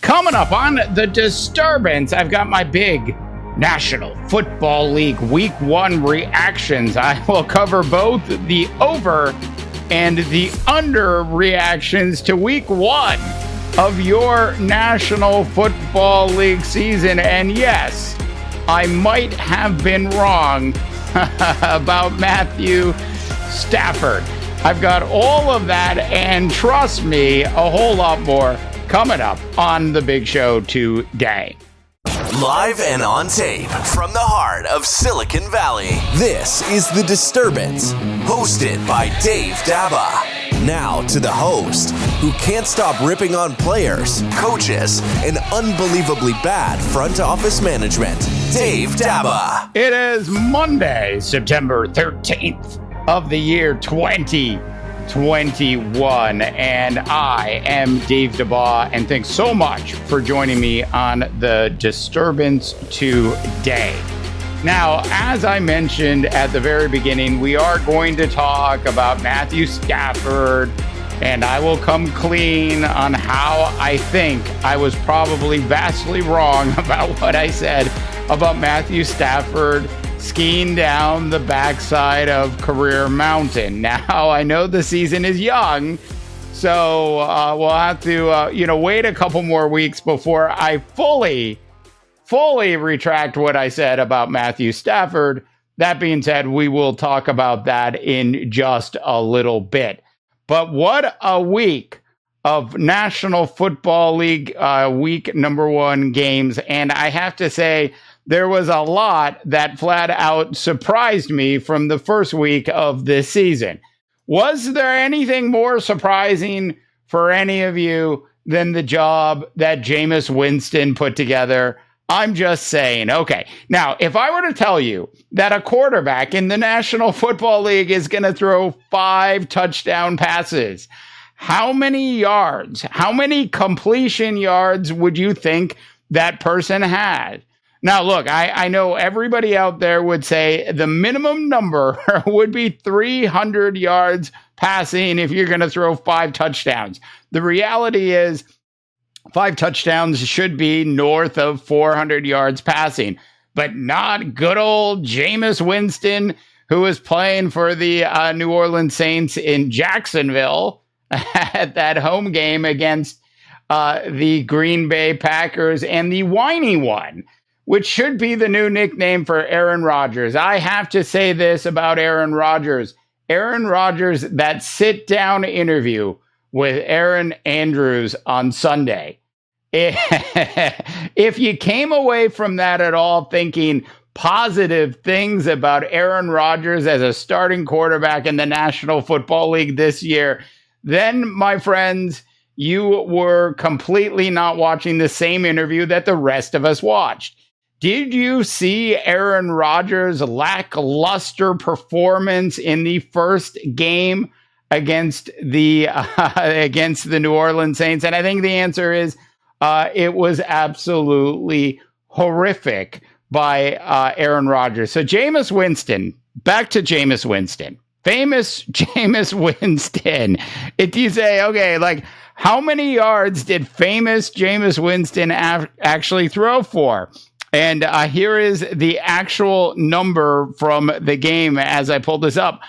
Coming up on the Disturbance, I've got my big National Football League Week 1 reactions. I will cover both the over and the under reactions to Week 1 of your National Football League season. And yes, I might have been wrong about Matthew Stafford. I've got all of that, and trust me, a whole lot more coming up on the big show today. Live and on tape from the heart of Silicon Valley, this is The Disturbance, hosted by Dave Dabbah. Now to the host, who can't stop ripping on players, coaches, and unbelievably bad front office management, Dave Dabbah. It is Monday, September 13th of the year 2021, and I am Dave Dabbah, and thanks so much for joining me on the Disturbance today. Now, as I mentioned at the very beginning, we are going to talk about Matthew Stafford, and I will come clean on how I think I was probably vastly wrong about what I said about Matthew Stafford skiing down the backside of Career Mountain. Now, I know the season is young, so we'll have to, wait a couple more weeks before I fully retract what I said about Matthew Stafford. That being said, we will talk about that in just a little bit. But what a week of National Football League week number 1 games. And I have to say, there was a lot that flat out surprised me from the first week of this season. Was there anything more surprising for any of you than the job that Jameis Winston put together? I'm just saying. Okay, now, if I were to tell you that a quarterback in the National Football League is going to throw 5 touchdown passes, how many yards, how many completion yards would you think that person had? Now, look, I know everybody out there would say the minimum number would be 300 yards passing if you're going to throw 5 touchdowns. The reality is 5 touchdowns should be north of 400 yards passing, but not good old Jameis Winston, who was playing for the New Orleans Saints in Jacksonville at that home game against the Green Bay Packers, and the whiny one, which should be the new nickname for Aaron Rodgers. I have to say this about Aaron Rodgers. Aaron Rodgers, that sit-down interview with Aaron Andrews on Sunday. If you came away from that at all thinking positive things about Aaron Rodgers as a starting quarterback in the National Football League this year, then, my friends, you were completely not watching the same interview that the rest of us watched. Did you see Aaron Rodgers' lackluster performance in the first game against the New Orleans Saints? And I think the answer is it was absolutely horrific by Aaron Rodgers. So Jameis Winston, back to Jameis Winston, famous Jameis Winston. If you say, okay, like, how many yards did famous Jameis Winston actually throw for? And here is the actual number from the game as I pulled this up.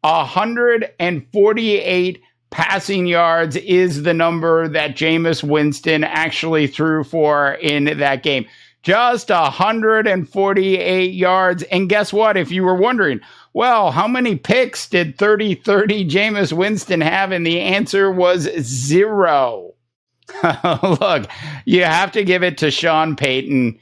148 passing yards is the number that Jameis Winston actually threw for in that game. Just 148 yards. And guess what? If you were wondering, well, how many picks did 30-30 Jameis Winston have? And the answer was 0. Look, you have to give it to Sean Payton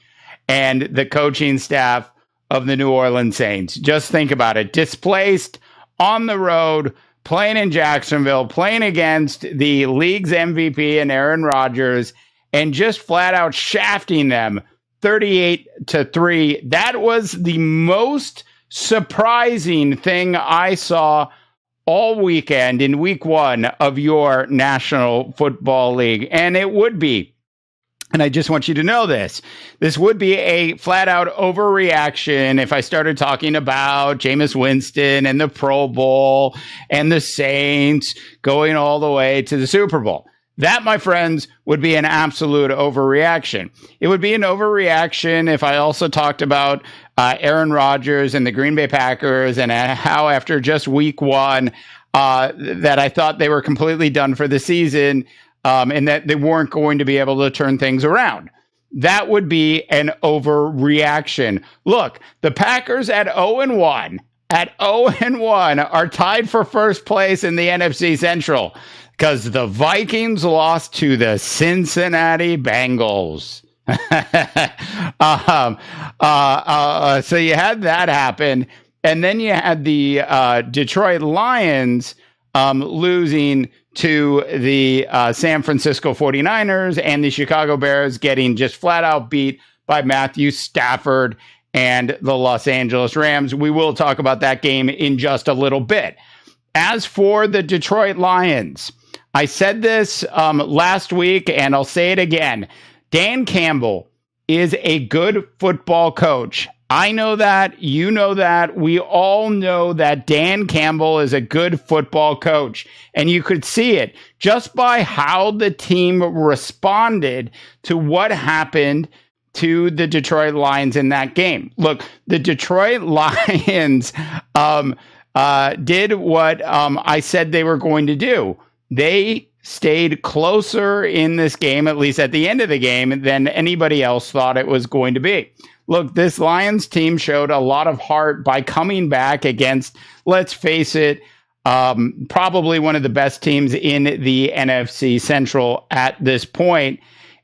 and the coaching staff of the New Orleans Saints. Just think about it. Displaced on the road, playing in Jacksonville, playing against the league's MVP and Aaron Rodgers, and just flat out shafting them 38-3. That was the most surprising thing I saw all weekend in week 1 of your National Football League. And it would be, and I just want you to know this would be a flat out overreaction if I started talking about Jameis Winston and the Pro Bowl and the Saints going all the way to the Super Bowl. That, my friends, would be an absolute overreaction. It would be an overreaction if I also talked about Aaron Rodgers and the Green Bay Packers and how after just week one that I thought they were completely done for the season and that they weren't going to be able to turn things around. That would be an overreaction. Look, the Packers at 0-1 are tied for first place in the NFC Central because the Vikings lost to the Cincinnati Bengals. So you had that happen. And then you had the Detroit Lions losing to the San Francisco 49ers and the Chicago Bears getting just flat out beat by Matthew Stafford and the Los Angeles Rams. We will talk about that game in just a little bit. As for the Detroit Lions, I said this last week, and I'll say it again. Dan Campbell is a good football coach. I know that. You know that. We all know that Dan Campbell is a good football coach. And you could see it just by how the team responded to what happened to the Detroit Lions in that game. Look, the Detroit Lions did what I said they were going to do. They stayed closer in this game, at least at the end of the game, than anybody else thought it was going to be. Look, this Lions team showed a lot of heart by coming back against, let's face it, probably one of the best teams in the NFC Central at this point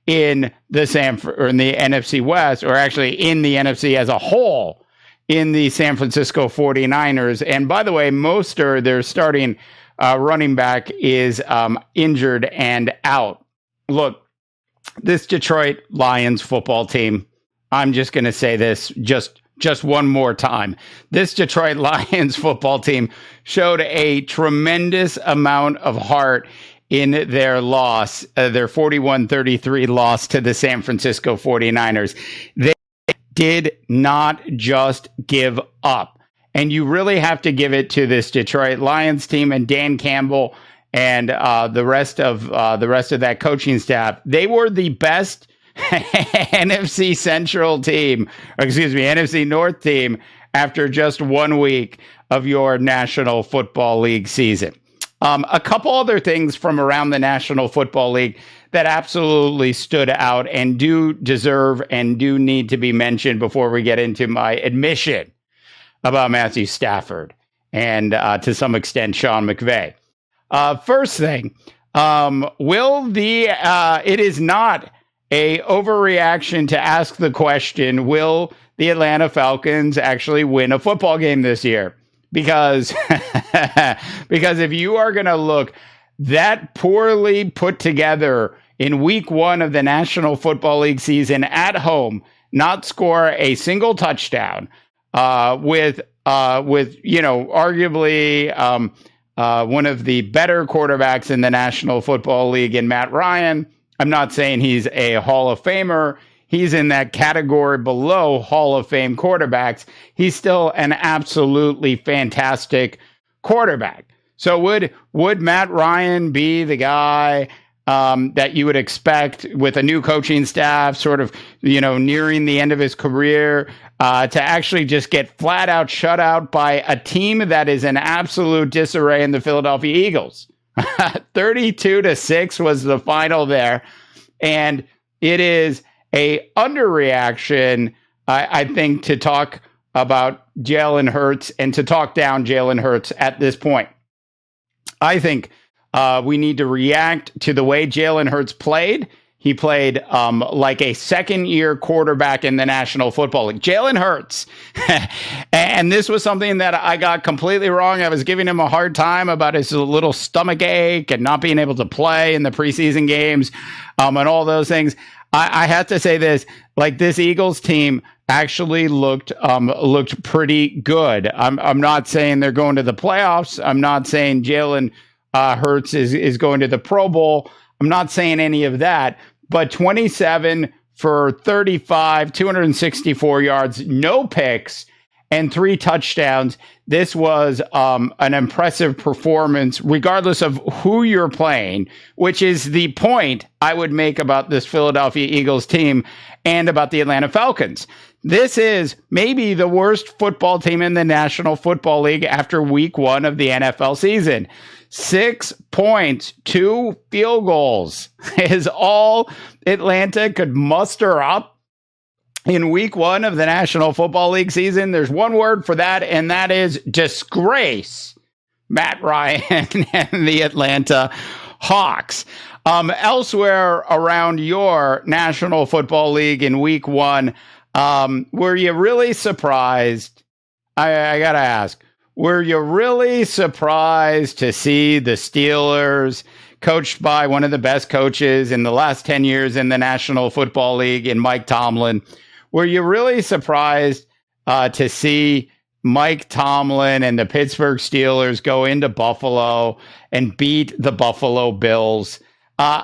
in the NFC West, or actually in the NFC as a whole, in the San Francisco 49ers. And by the way, Mostert, their starting running back, is injured and out. Look, this Detroit Lions football team, I'm just going to say this just one more time. This Detroit Lions football team showed a tremendous amount of heart in their loss, their 41-33 loss to the San Francisco 49ers. They did not just give up. And you really have to give it to this Detroit Lions team and Dan Campbell and the rest of that coaching staff. They were the best NFC Central team, NFC North team after just 1 week of your National Football League season. A couple other things from around the National Football League that absolutely stood out and do deserve and do need to be mentioned before we get into my admission about Matthew Stafford and to some extent Sean McVay. First thing, it is not a overreaction to ask the question, will the Atlanta Falcons actually win a football game this year? Because if you are going to look that poorly put together in week one of the National Football League season at home, not score a single touchdown, with arguably one of the better quarterbacks in the National Football League in Matt Ryan. I'm not saying he's a Hall of Famer. He's in that category below Hall of Fame quarterbacks. He's still an absolutely fantastic quarterback. So would Matt Ryan be the guy that you would expect with a new coaching staff, sort of, nearing the end of his career, to actually just get flat out shut out by a team that is in absolute disarray in the Philadelphia Eagles? 32-6 was the final there. And it is a underreaction, I think, to talk about Jalen Hurts and to talk down Jalen Hurts at this point. I think we need to react to the way Jalen Hurts played. He played like a second-year quarterback in the National Football League. Jalen Hurts. And this was something that I got completely wrong. I was giving him a hard time about his little stomach ache and not being able to play in the preseason games and all those things. I have to say this, like, this Eagles team actually looked pretty good. I'm not saying they're going to the playoffs. I'm not saying Jalen Hurts is going to the Pro Bowl. I'm not saying any of that, but 27 for 35, 264 yards, no picks, and 3 touchdowns. This was an impressive performance, regardless of who you're playing, which is the point I would make about this Philadelphia Eagles team and about the Atlanta Falcons. This is maybe the worst football team in the National Football League after week 1 of the NFL season. 6 points, 2 field goals is all Atlanta could muster up in week 1 of the National Football League season. There's one word for that, and that is disgrace. Matt Ryan and the Atlanta Hawks. Elsewhere around your National Football League in week 1, were you really surprised? I got to ask, were you really surprised to see the Steelers, coached by one of the best coaches in the last 10 years in the National Football League, in Mike Tomlin? Were you really surprised to see Mike Tomlin and the Pittsburgh Steelers go into Buffalo and beat the Buffalo Bills?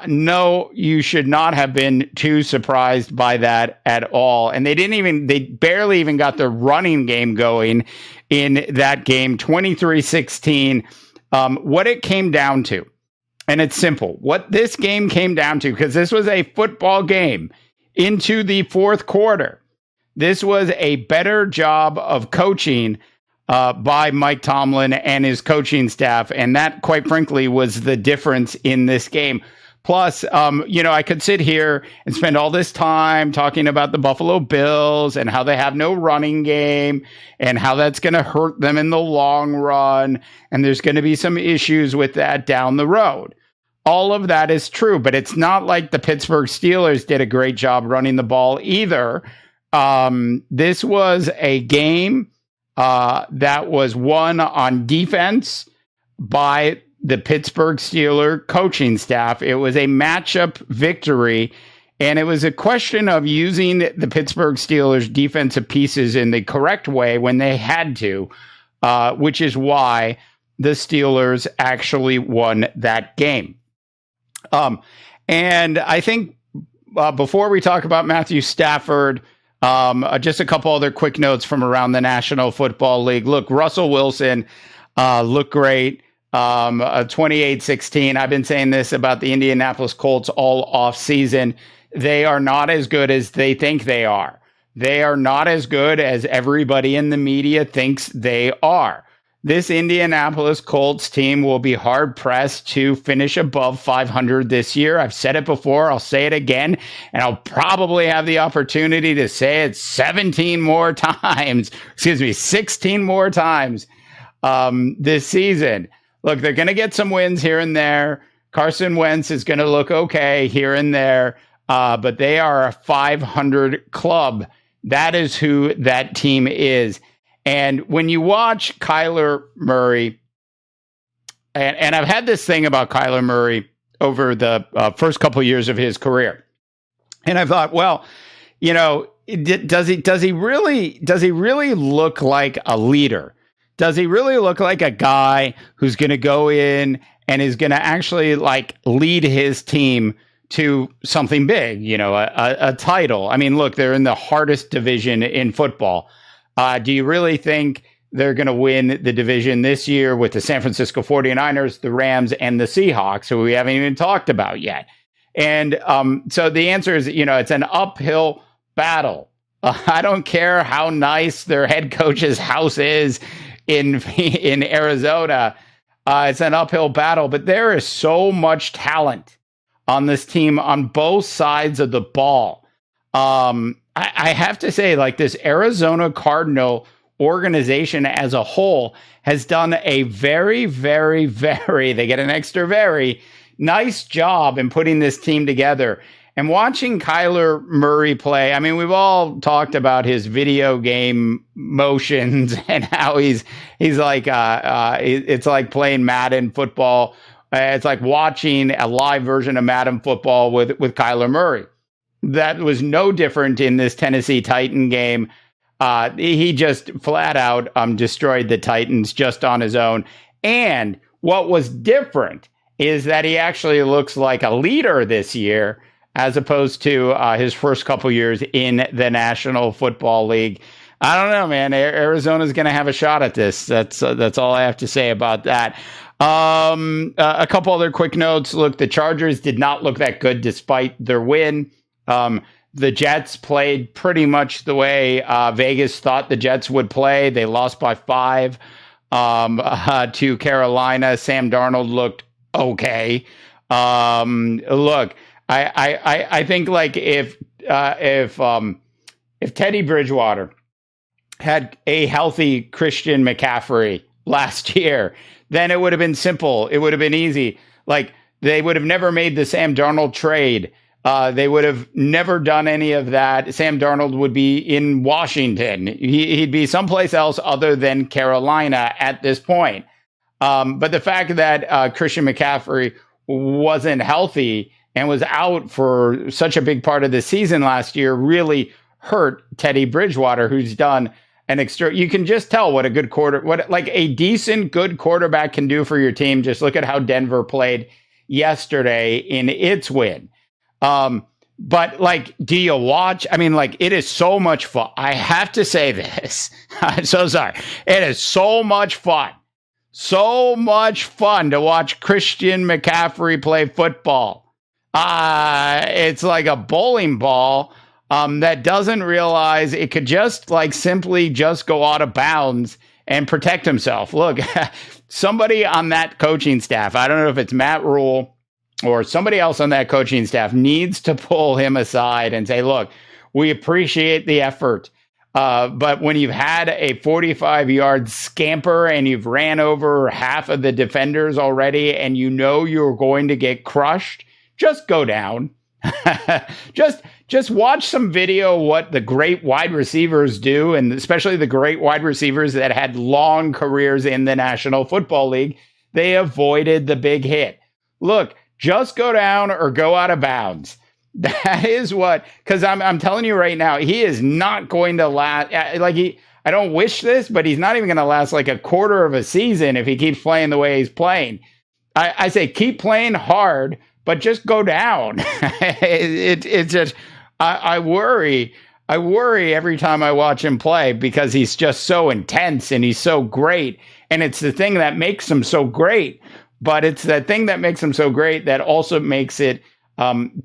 No, you should not have been too surprised by that at all. And they barely even got the running game going in that game, 23-16. What it came down to, and it's simple, what this game came down to, because this was a football game into the fourth quarter. This was a better job of coaching by Mike Tomlin and his coaching staff. And that, quite frankly, was the difference in this game. Plus, I could sit here and spend all this time talking about the Buffalo Bills and how they have no running game and how that's going to hurt them in the long run. And there's going to be some issues with that down the road. All of that is true, but it's not like the Pittsburgh Steelers did a great job running the ball either. This was a game that was won on defense by the Pittsburgh Steelers coaching staff. It was a matchup victory, and it was a question of using the Pittsburgh Steelers defensive pieces in the correct way when they had to, which is why the Steelers actually won that game. And I think before we talk about Matthew Stafford, just a couple other quick notes from around the National Football League. Look, Russell Wilson looked great. 28-16. I've been saying this about the Indianapolis Colts all off season. They are not as good as they think they are. They are not as good as everybody in the media thinks they are. This Indianapolis Colts team will be hard-pressed to finish above 500 this year. I've said it before. I'll say it again. And I'll probably have the opportunity to say it 16 more times this season. Look, they're going to get some wins here and there. Carson Wentz is going to look okay here and there. But they are a 500 club. That is who that team is. And when you watch Kyler Murray, and I've had this thing about Kyler Murray over the first couple of years of his career, and I thought, well, does he really look like a leader? Does he really look like a guy who's going to go in and is going to actually lead his team to something big, a title? I mean, look, they're in the hardest division in football. Do you really think they're going to win the division this year with the San Francisco 49ers, the Rams, and the Seahawks, who we haven't even talked about yet? And so the answer is, it's an uphill battle. I don't care how nice their head coach's house is in Arizona. It's an uphill battle, but there is so much talent on this team on both sides of the ball. I have to say, this Arizona Cardinal organization as a whole has done a very, very, very, they get an extra very nice job in putting this team together. And watching Kyler Murray play, I mean, we've all talked about his video game motions and how he's like, it's like playing Madden football. It's like watching a live version of Madden football with Kyler Murray. That was no different in this Tennessee Titan game. He just flat out destroyed the Titans just on his own. And what was different is that he actually looks like a leader this year, as opposed to his first couple years in the National Football League. I don't know, man. Arizona's going to have a shot at this. That's all I have to say about that. A couple other quick notes. Look, the Chargers did not look that good despite their win. The Jets played pretty much the way Vegas thought the Jets would play. They lost by 5 to Carolina. Sam Darnold looked okay. Look, I think like if Teddy Bridgewater had a healthy Christian McCaffrey last year, then it would have been simple. It would have been easy. Like, they would have never made the Sam Darnold trade. They would have never done any of that. Sam Darnold would be in Washington. He'd be someplace else other than Carolina at this point. But the fact that Christian McCaffrey wasn't healthy and was out for such a big part of the season last year really hurt Teddy Bridgewater, who's done an extra. You can just tell what a good what like a decent good quarterback can do for your team. Just look at how Denver played yesterday in its win. But like, do you watch? I mean, like, it is so much fun. I have to say this. I'm so sorry. It is so much fun. So much fun to watch Christian McCaffrey play football. It's like a bowling ball that doesn't realize it could just like simply just go out of bounds and protect himself. Look, somebody on that coaching staff, I don't know if it's Matt Rule or somebody else on that coaching staff, needs to pull him aside and say, look, we appreciate the effort. But when you've had a 45-yard scamper and you've ran over half of the defenders already and you know you're going to get crushed, just go down. Just watch some video what the great wide receivers do, and especially the great wide receivers that had long careers in the National Football League. They avoided the big hit. Look, just go down or go out of bounds. That is what, because I'm telling you right now, he is not going to last. I don't wish this, but he's not even going to last like a quarter of a season if he keeps playing the way he's playing. I say keep playing hard, but just go down. It's just, I worry every time I watch him play because he's just so intense and he's so great. And it's the thing that makes him so great. But it's that thing that makes him so great that also makes it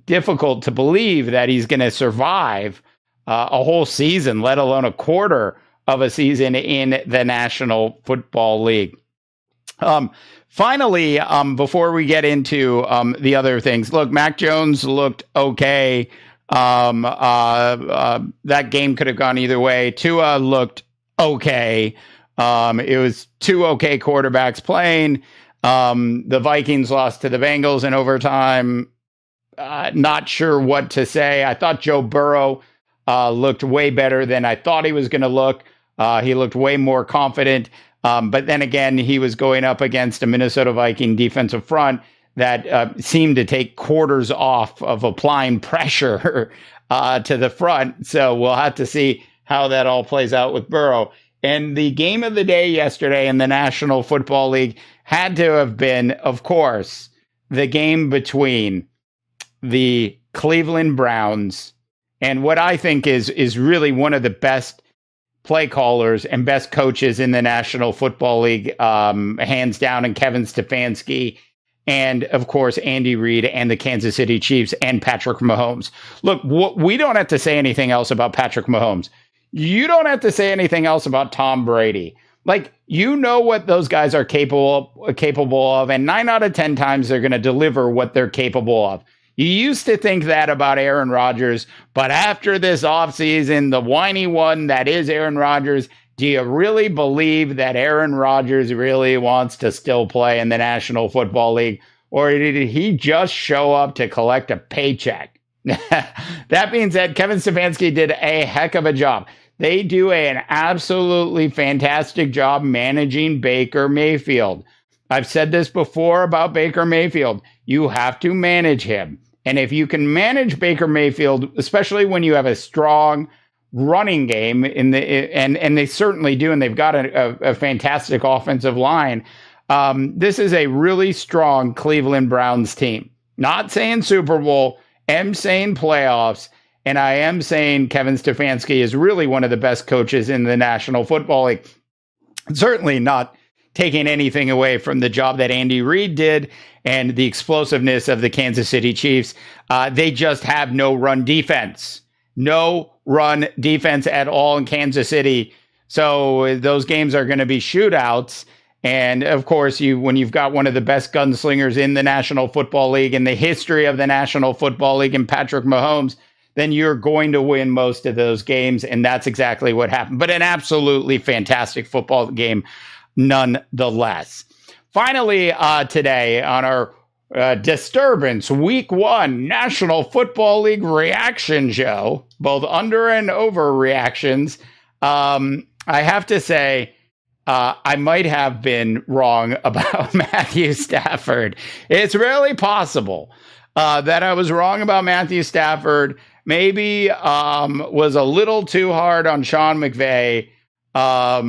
difficult to believe that he's going to survive a whole season, let alone a quarter of a season in the National Football League. Finally, before we get into the other things, look, Mac Jones looked okay. That game could have gone either way. Tua looked okay. It was two okay quarterbacks playing. The Vikings lost to the Bengals in overtime. Not sure what to say. I thought Joe Burrow looked way better than I thought he was going to look. He looked way more confident. But then again, he was going up against a Minnesota Viking defensive front that seemed to take quarters off of applying pressure to the front. So we'll have to see how that all plays out with Burrow. And the game of the day yesterday in the National Football League had to have been, of course, the game between the Cleveland Browns and what I think is really one of the best play callers and best coaches in the National Football League, hands down, and Kevin Stefanski, and of course Andy Reid and the Kansas City Chiefs and Patrick Mahomes. Look, we don't have to say anything else about Patrick Mahomes. You don't have to say anything else about Tom Brady. Like, you know what those guys are capable of, and 9 out of 10 times they're going to deliver what they're capable of. You used to think that about Aaron Rodgers, but after this offseason, the whiny one that is Aaron Rodgers, do you really believe that Aaron Rodgers really wants to still play in the National Football League? Or did he just show up to collect a paycheck? That being said, Kevin Stefanski did a heck of a job. They do an absolutely fantastic job managing Baker Mayfield. I've said this before about Baker Mayfield. You have to manage him. And if you can manage Baker Mayfield, especially when you have a strong running game and they certainly do, and they've got a fantastic offensive line, this is a really strong Cleveland Browns team. Not saying Super Bowl, I'm saying playoffs. And I am saying Kevin Stefanski is really one of the best coaches in the National Football League. Certainly not taking anything away from the job that Andy Reid did and the explosiveness of the Kansas City Chiefs. They just have no run defense. No run defense at all in Kansas City. So those games are going to be shootouts. And of course, when you've got one of the best gunslingers in the National Football League, in the history of the National Football League, in Patrick Mahomes, then you're going to win most of those games. And that's exactly what happened. But an absolutely fantastic football game nonetheless. Finally, today on our Disturbance Week 1 National Football League reaction show, both under and over reactions, I have to say, I might have been wrong about Matthew Stafford. It's really possible that I was wrong about Matthew Stafford. Maybe was a little too hard on Sean McVay. I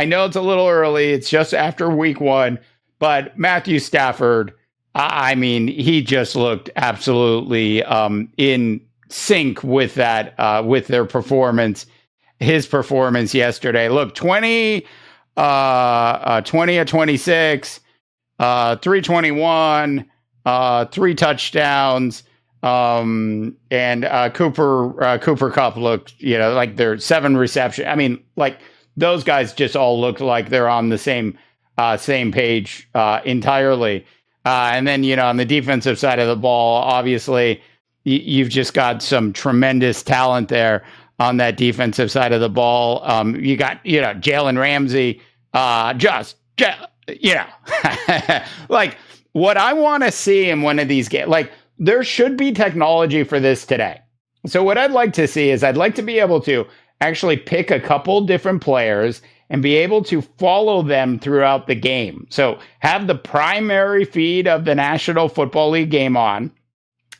know it's a little early. It's just after week 1. But Matthew Stafford, I mean, he just looked absolutely in sync with that, with their performance. His performance yesterday. Look, 20 of 26, 321, 3 touchdowns. And Cooper Kupp looked, like they're 7 receptions. I mean, like those guys just all look like they're on the same page entirely. And then, on the defensive side of the ball, obviously you've just got some tremendous talent there on that defensive side of the ball. You got, Jalen Ramsey, like what I want to see in one of these games, like there should be technology for this today. So what I'd like to see is I'd like to be able to actually pick a couple different players and be able to follow them throughout the game. So have the primary feed of the National Football League game on,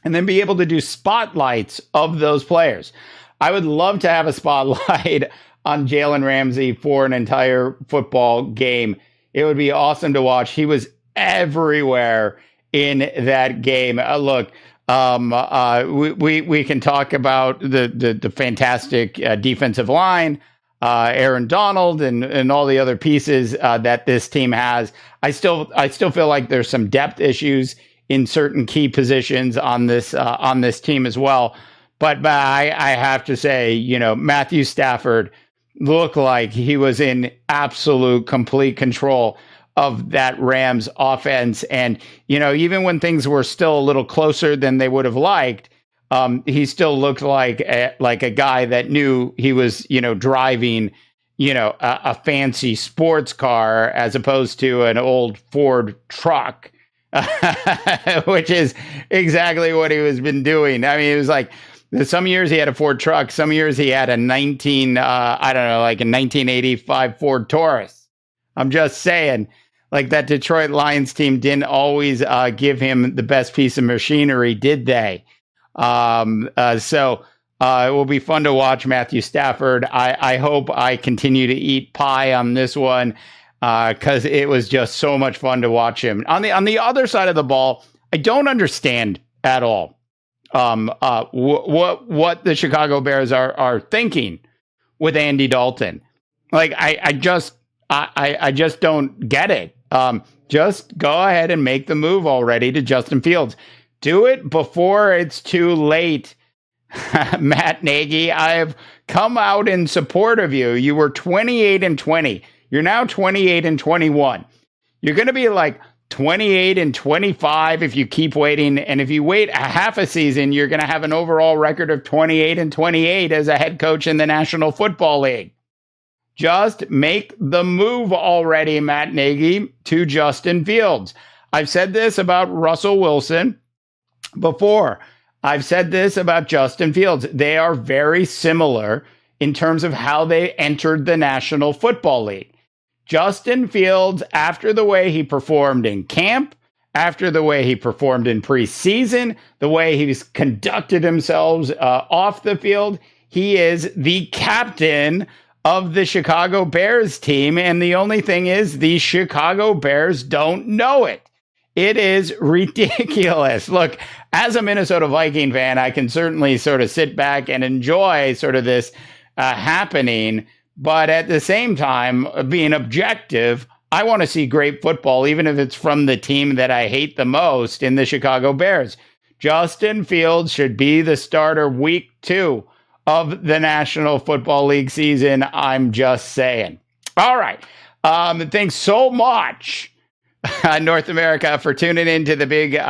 and then be able to do spotlights of those players. I would love to have a spotlight on Jalen Ramsey for an entire football game. It would be awesome to watch. He was everywhere in that game. Look, we can talk about the fantastic defensive line, Aaron Donald, and all the other pieces that this team has. I still feel like there's some depth issues in certain key positions on this team as well. But I have to say, Matthew Stafford looked like he was in absolute, complete control of that Rams offense. And, even when things were still a little closer than they would have liked, he still looked like a guy that knew he was, driving, a fancy sports car as opposed to an old Ford truck, which is exactly what he was been doing. I mean, it was like, some years he had a Ford truck. Some years he had a 1985 Ford Taurus. I'm just saying, like that Detroit Lions team didn't always give him the best piece of machinery, did they? So it will be fun to watch Matthew Stafford. I hope I continue to eat pie on this one because it was just so much fun to watch him. On the other side of the ball, I don't understand at all. What the Chicago Bears are thinking with Andy Dalton. Like, I just don't get it. Just go ahead and make the move already to Justin Fields. Do it before it's too late. Matt Nagy, I've come out in support of you. You were 28-20. You're now 28-21. You're going to be like 28-25 if you keep waiting. And if you wait a half a season, you're going to have an overall record of 28-28 as a head coach in the National Football League. Just make the move already, Matt Nagy, to Justin Fields. I've said this about Russell Wilson before. I've said this about Justin Fields. They are very similar in terms of how they entered the National Football League. Justin Fields, after the way he performed in camp, after the way he performed in preseason, the way he's conducted himself off the field, he is the captain of the Chicago Bears team. And the only thing is, the Chicago Bears don't know it. It is ridiculous. Look, as a Minnesota Viking fan, I can certainly sort of sit back and enjoy sort of this happening. But at the same time, being objective, I want to see great football, even if it's from the team that I hate the most in the Chicago Bears. Justin Fields should be the starter week 2 of the National Football League season. I'm just saying. All right. Thanks so much, North America, for tuning into the big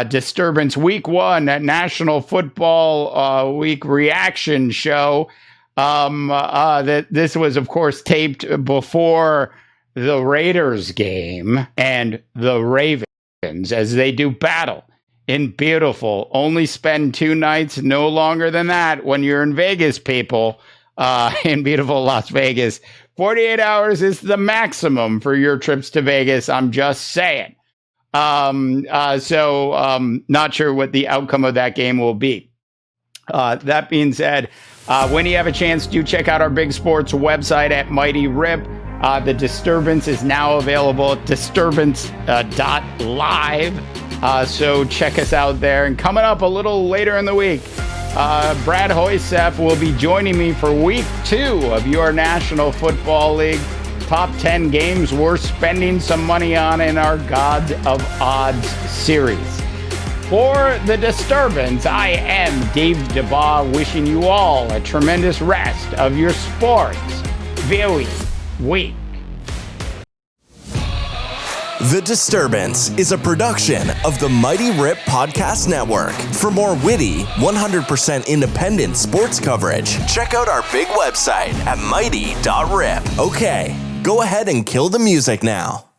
Disturbance Week 1 National Football Week reaction show. This was, of course, taped before the Raiders game and the Ravens as they do battle in beautiful, only spend 2 nights, no longer than that when you're in Vegas, people, in beautiful Las Vegas. 48 hours is the maximum for your trips to Vegas. I'm just saying. Not sure what the outcome of that game will be. That being said, when you have a chance, do check out our Big Sports website at Mighty.rip. The Disturbance is now available at disturbance.live. So check us out there. And coming up a little later in the week, Brad Hoysef will be joining me for week 2 of your National Football League top 10 games worth spending some money on in our Gods of Odds series. For the Disturbance, I am Dave Dabbah, wishing you all a tremendous rest of your sports viewing week. The Disturbance is a production of the Mighty.rip Podcast Network. For more witty, 100% independent sports coverage, check out our big website at Mighty.rip. Okay, go ahead and kill the music now.